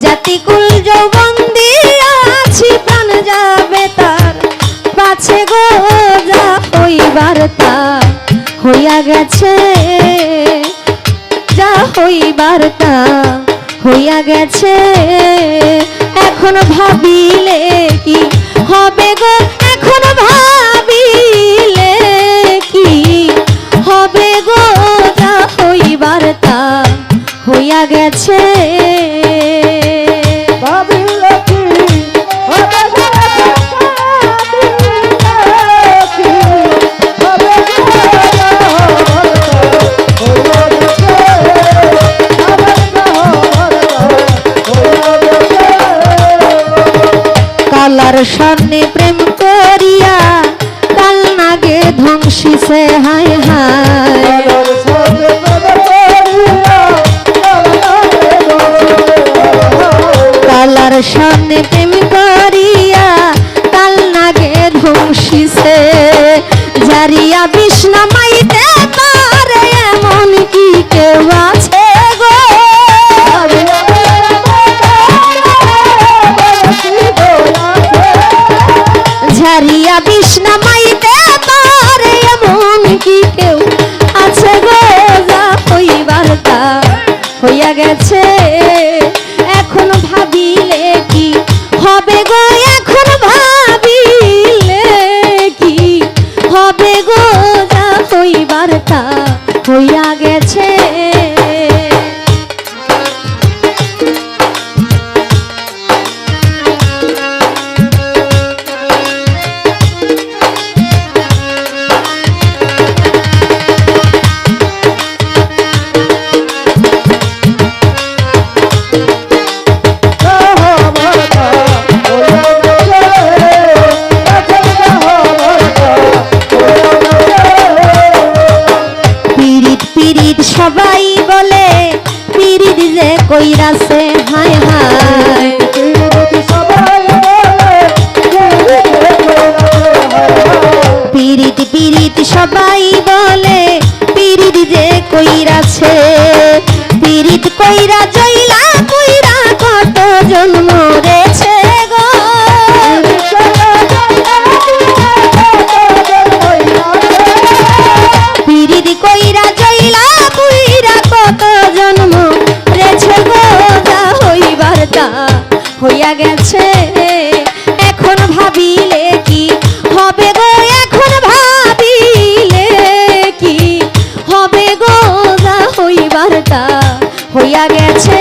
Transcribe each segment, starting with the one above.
জাতিকুল যৌবন দিয়া আছি প্রাণ যাবে তার পাছে গো যা হইবার তা হইয়া গেছে যা হইবার তা হইয়া গেছে এখন ভাবিলে কি হবে গো এখন ভাবিলে কি হবে গো যা হইবার তা হইয়া গেছে কালার সামনে প্রেম করিয়া কাল নাগে ধ্বংসিছে হায় হায় কালার সামনে প্রেম করিয়া কাল নাগে ধ্বংসিছে জারিয়া বিষ্ণা মাইতে পারে এমন কি কেউ আছে গো ঝারিয়া বিষ্ণা মাইতে পারে এমন কি কেউ আছে গো যা হইবার তা হইয়া গেছে এখন ভাবিলে কি হবে গো এখন ভাবিলে কি হবে গো যা হইবার তা হইয়া গেছে সবাই বলে পিরিত যে কইরাছে হায় হায় পিরিত পিরিত সবাই বলে পিরিত যে কইরাছে পিরিত কইরা জইলা কইরা কত জন্ম মরেছে গো পিরিত কইরা জইলা কইরা কত জন্ম রেছে গো যা হইবার তা হইয়া গেছে এখন ভাবিলে কি হবে গো এখন ভাবিলে কি হবে গো যা হইবার তা হইয়া গেছে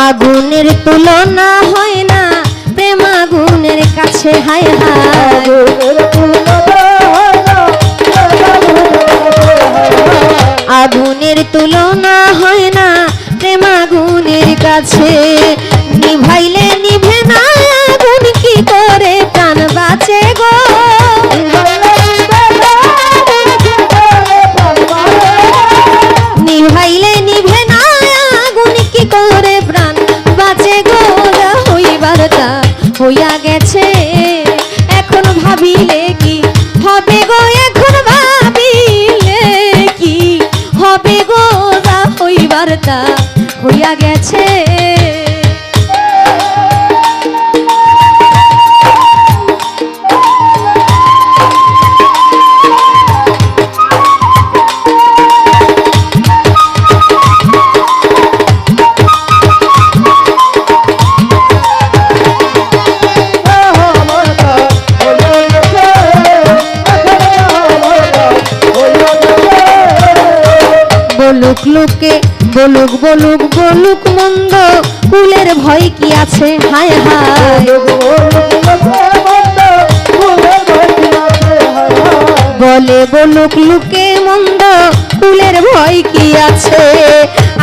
আগুনের তুলনা হয় না প্রেম আগুনের কাছে হায় হায় আগুনের তুলনা হয় না প্রেম আগুনের কাছে নিভাইলে নিভে না আগুন কি করে প্রাণ বাঁচে গো নিভাইলে নিভে না আগুন কি করে প্রাণ বাঁচে গো যা হইবার তা হইয়া গেছে এখন ভাবিলে কি হবে গো এখন ভাবিলে কি হবে গো যা হইবার তা হইয়া গেছে বলুক লোকে বলুক বলুক বলুক মন্দ কুলের ভয় কি আছে হায় হায় বলে বলুক লুকে মন্দ কুলের ভয় কি আছে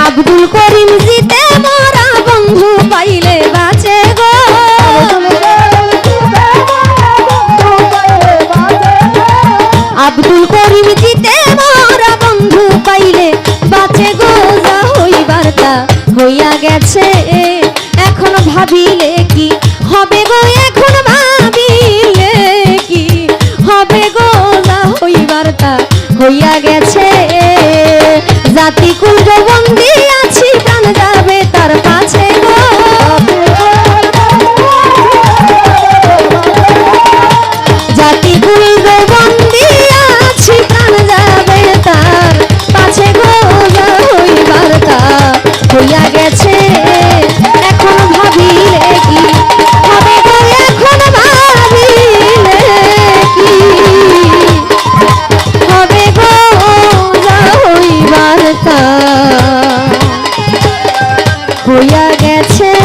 আব্দুল করিম জিতে মরা বন্ধু পাইলে বাঁচে গো আব্দুল করিম জিতে মরা বন্ধু পাইলে বাঁচে গো যা হইবার তা হইয়া গেছে এখন ভাবিলে কি হবে গো এখন ভাবিলে কি হবে গো যা হইবার তা হইয়া গেছে জাতি কুল বন্দি আছি প্রাণ যাবে তার কাছে গো জাতি কুল বন্দি আছি প্রাণ যাবে তার কাছে গো যা হইবার তা হইয়া গেছে এখন ভাবিলে কি হবে গো এখন ভাবিলে কি হবে গো যা হইবার তা হইয়া গেছে